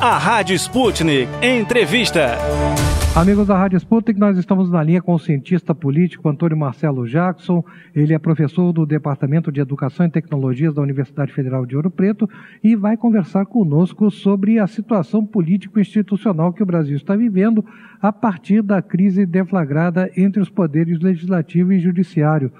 A Rádio Sputnik Entrevista. Amigos da Rádio Sputnik, nós estamos na linha com o cientista político Antônio Marcelo Jackson. Ele é professor do Departamento de Educação e Tecnologias da Universidade Federal de Ouro Preto e vai conversar conosco sobre a situação político-institucional que o Brasil está vivendo a partir da crise deflagrada entre os poderes legislativo e judiciário.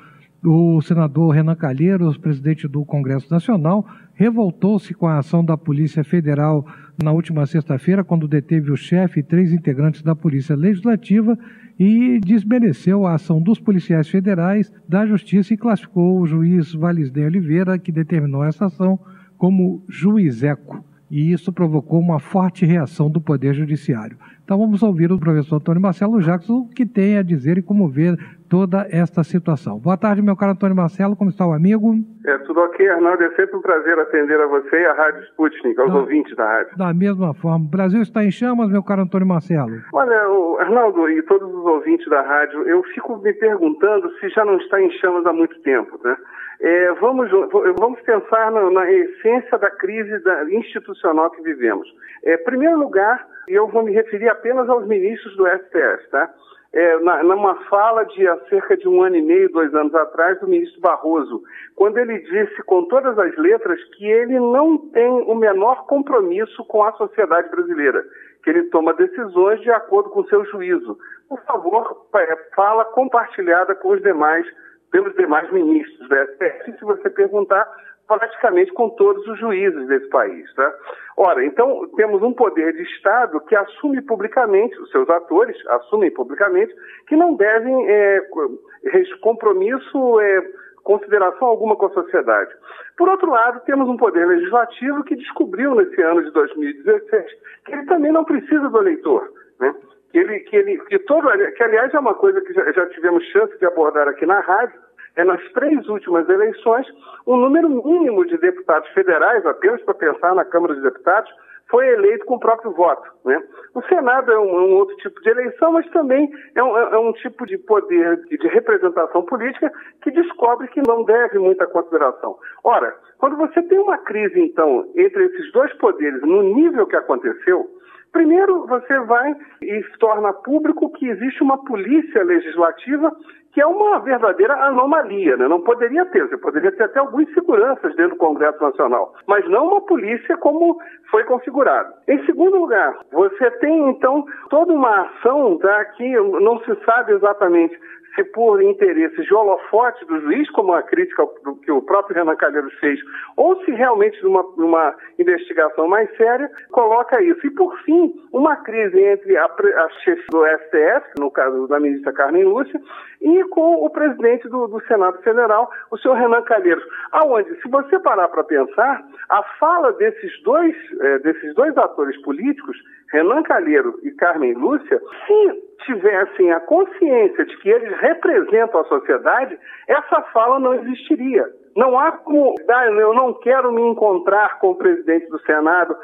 O senador Renan Calheiros, presidente do Congresso Nacional, revoltou-se com a ação da Polícia Federal na última sexta-feira, quando deteve o chefe e 3 integrantes da Polícia Legislativa e desmereceu a ação dos policiais federais da Justiça e classificou o juiz Valisney Oliveira, que determinou essa ação, como juizeco. E isso provocou uma forte reação do Poder Judiciário. Então vamos ouvir o professor Antônio Marcelo Jackson, o que tem a dizer e como ver toda esta situação. Boa tarde, meu caro Antônio Marcelo, como está o amigo? Tudo ok, Arnaldo, é sempre um prazer atender a você e a Rádio Sputnik, aos ouvintes da rádio. Da mesma forma, o Brasil está em chamas, meu caro Antônio Marcelo? Olha, Arnaldo e todos os ouvintes da rádio, eu fico me perguntando se já não está em chamas há muito tempo, né? Vamos pensar na essência da crise institucional que vivemos. Em primeiro lugar, eu vou me referir apenas aos ministros do STF, tá? Numa fala de há cerca de 1 ano e meio, 2 anos atrás, do ministro Barroso, quando ele disse com todas as letras que ele não tem o menor compromisso com a sociedade brasileira, que ele toma decisões de acordo com seu juízo. Por favor, fala compartilhada com pelos demais ministros do STF, se você perguntar, praticamente com todos os juízes desse país, tá? Ora, então, temos um poder de Estado que assume publicamente, os seus atores assumem publicamente, que não devem compromisso, consideração alguma com a sociedade. Por outro lado, temos um poder legislativo que descobriu nesse ano de 2016 que ele também não precisa do eleitor, né? Que aliás é uma coisa que já tivemos chance de abordar aqui na rádio, nas 3 últimas eleições, um número mínimo de deputados federais, apenas para pensar na Câmara dos Deputados, foi eleito com o próprio voto, né? O Senado é um outro tipo de eleição, mas também é um tipo de poder de representação política que descobre que não deve muita consideração. Ora, quando você tem uma crise, então, entre esses 2 poderes, no nível que aconteceu, primeiro, você vai e torna público que existe uma polícia legislativa que é uma verdadeira anomalia, né? Não poderia ter, você poderia ter até algumas seguranças dentro do Congresso Nacional, mas não uma polícia como foi configurado. Em segundo lugar, você tem, então, toda uma ação que não se sabe exatamente se por interesses de holofote do juiz, como a crítica que o próprio Renan Calheiros fez, ou se realmente numa investigação mais séria, coloca isso. E, por fim, uma crise entre a chefe do STF, no caso da ministra Carmen Lúcia, e com o presidente do Senado Federal, o senhor Renan Calheiros, aonde, se você parar para pensar, a fala desses dois atores políticos, Renan Calheiros e Carmen Lúcia, se tivessem a consciência de que eles representam a sociedade, essa fala não existiria. Não há como, eu não quero me encontrar com o presidente do Senado,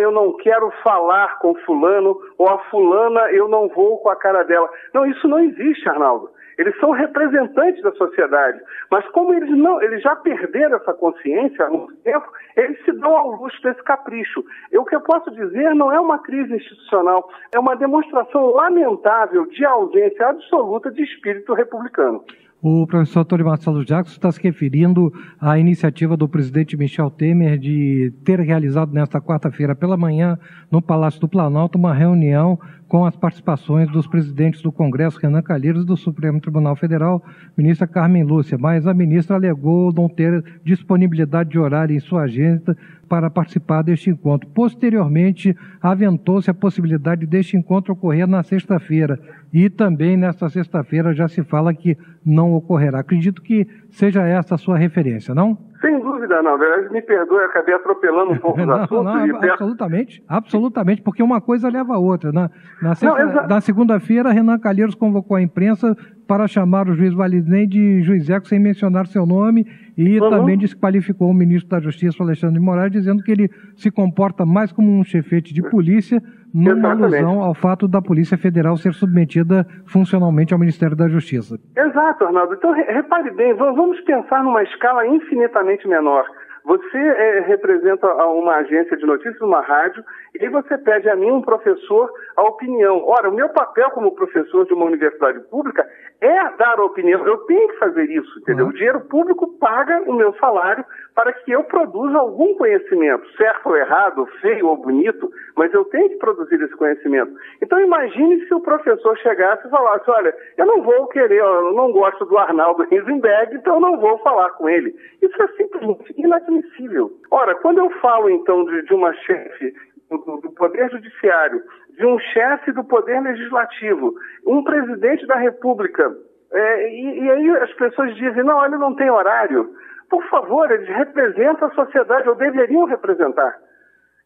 eu não quero falar com fulano, ou a fulana eu não vou com a cara dela. Não, isso não existe, Arnaldo. Eles são representantes da sociedade, mas como eles já perderam essa consciência há muito tempo, eles se dão ao luxo desse capricho. O que eu posso dizer não é uma crise institucional, é uma demonstração lamentável de ausência absoluta de espírito republicano. O professor Antônio Marcelo Jackson está se referindo à iniciativa do presidente Michel Temer de ter realizado nesta quarta-feira pela manhã, no Palácio do Planalto, uma reunião com as participações dos presidentes do Congresso, Renan Calheiros, e do Supremo Tribunal Federal, ministra Carmen Lúcia, mas a ministra alegou não ter disponibilidade de horário em sua agenda para participar deste encontro. Posteriormente, aventou-se a possibilidade deste encontro ocorrer na sexta-feira, e também nesta sexta-feira já se fala que não ocorrerá. Acredito que seja essa a sua referência, não? Sem dúvida, não. Me perdoe, eu acabei atropelando um pouco os assuntos. Absolutamente, porque uma coisa leva a outra. Na segunda-feira, Renan Calheiros convocou a imprensa para chamar o juiz Valisney de juizeco sem mencionar seu nome e também desqualificou o ministro da Justiça, Alexandre de Moraes, dizendo que ele se comporta mais como um chefete de polícia, numa alusão ao fato da Polícia Federal ser submetida funcionalmente ao Ministério da Justiça. Exato, Arnaldo. Então, repare bem, vamos pensar numa escala infinitamente menor. Você representa uma agência de notícias, uma rádio, e aí você pede a mim, um professor, a opinião. Ora, o meu papel como professor de uma universidade pública é dar a opinião. Eu tenho que fazer isso, entendeu? O dinheiro público paga o meu salário para que eu produza algum conhecimento, certo ou errado, feio ou bonito, mas eu tenho que produzir esse conhecimento. Então imagine se o professor chegasse e falasse, olha, eu não gosto do Arnaldo Risenberg, então eu não vou falar com ele. Isso é simplesmente inadmissível. Ora, quando eu falo então de uma chefe do Poder Judiciário, de um chefe do Poder Legislativo, um presidente da República, e aí as pessoas dizem, não, ele não tem horário. Por favor, eles representam a sociedade, ou deveriam representar.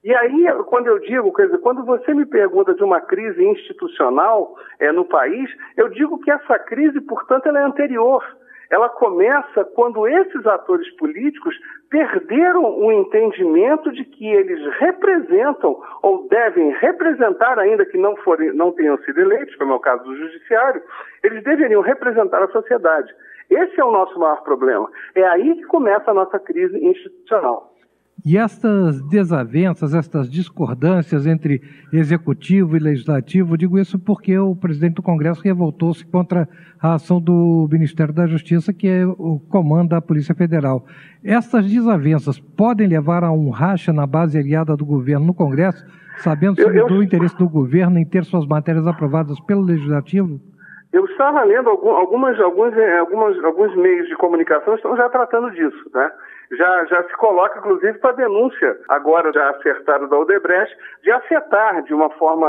E aí, quando eu digo, quer dizer, quando você me pergunta de uma crise institucional no país, eu digo que essa crise, portanto, ela é anterior. Ela começa quando esses atores políticos perderam o entendimento de que eles representam ou devem representar, ainda que não tenham sido eleitos, como é o caso do Judiciário, eles deveriam representar a sociedade. Esse é o nosso maior problema. É aí que começa a nossa crise institucional. E estas desavenças, estas discordâncias entre executivo e legislativo, digo isso porque o presidente do Congresso revoltou-se contra a ação do Ministério da Justiça, que comanda a Polícia Federal. Estas desavenças podem levar a um racha na base aliada do governo no Congresso, sabendo do interesse do governo em ter suas matérias aprovadas pelo Legislativo? Eu estava lendo alguns meios de comunicação estão já tratando disso, né? Já se coloca, inclusive, para denúncia, agora já acertada da Odebrecht, de afetar de uma forma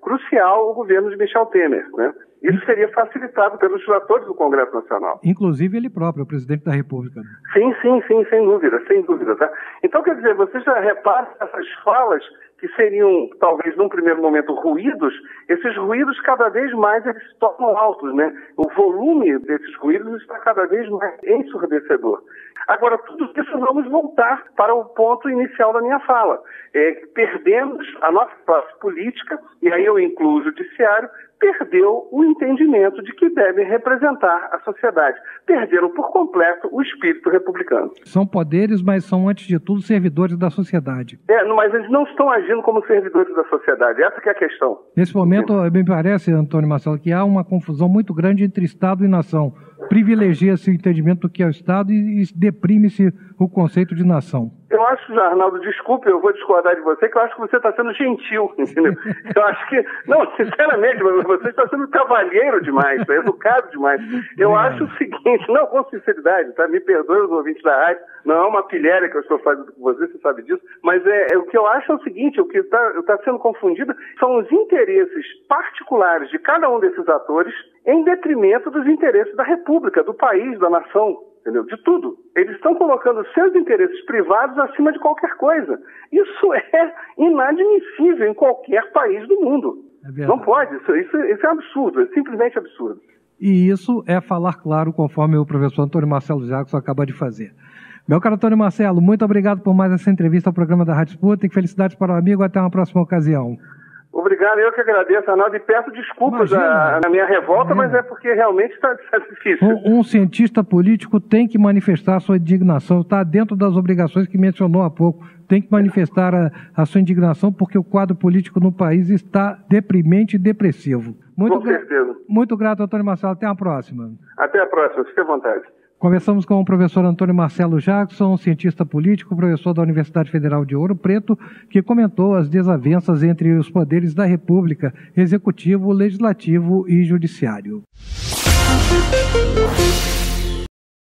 crucial o governo de Michel Temer, né? Isso seria facilitado pelos relatores do Congresso Nacional. Inclusive ele próprio, o presidente da República. Sim, sem dúvida. Tá? Então, quer dizer, você já repara essas falas que seriam, talvez, num primeiro momento, ruídos, esses ruídos cada vez mais eles se tornam altos, né? O volume desses ruídos está cada vez mais ensurdecedor. Agora, tudo isso vamos voltar para o ponto inicial da minha fala. Perdemos a nossa classe política, e aí eu incluo o judiciário, perdeu o entendimento de que devem representar a sociedade. Perderam por completo o espírito republicano. São poderes, mas são, antes de tudo, servidores da sociedade. Mas eles não estão agindo como servidores da sociedade. Essa que é a questão. Nesse momento, me parece, Antônio Marcelo, que há uma confusão muito grande entre Estado e nação. Privilegia-se o entendimento do que é o Estado e deprime-se o conceito de nação. Eu acho, Arnaldo, desculpe, eu vou discordar de você, que eu acho que você está sendo gentil, entendeu? Eu acho que, não, sinceramente, você está sendo cavalheiro demais, educado demais. Eu acho o seguinte, não, com sinceridade, tá? Me perdoe os ouvintes da rádio, não é uma pilhéria que eu estou fazendo com você sabe disso, mas o que eu acho é o seguinte, o que está sendo confundido são os interesses particulares de cada um desses atores em detrimento dos interesses da República, do país, da nação. Entendeu? De tudo. Eles estão colocando seus interesses privados acima de qualquer coisa. Isso é inadmissível em qualquer país do mundo. Não pode. Isso é absurdo. É simplesmente absurdo. E isso é falar claro, conforme o professor Antônio Marcelo Jackson acaba de fazer. Meu caro Antônio Marcelo, muito obrigado por mais essa entrevista ao programa da Rádio Sputnik. Felicidades para o amigo. Até uma próxima ocasião. Obrigado, eu que agradeço, Arnaldo, e peço desculpas na minha revolta, mas é porque realmente está difícil. Um cientista político tem que manifestar a sua indignação, está dentro das obrigações que mencionou há pouco, tem que manifestar a sua indignação porque o quadro político no país está deprimente e depressivo. Com certeza. Muito grato, Antônio Marcelo, até a próxima. Até a próxima, fique à vontade. Conversamos com o professor Antônio Marcelo Jackson, cientista político, professor da Universidade Federal de Ouro Preto, que comentou as desavenças entre os poderes da República, Executivo, Legislativo e Judiciário.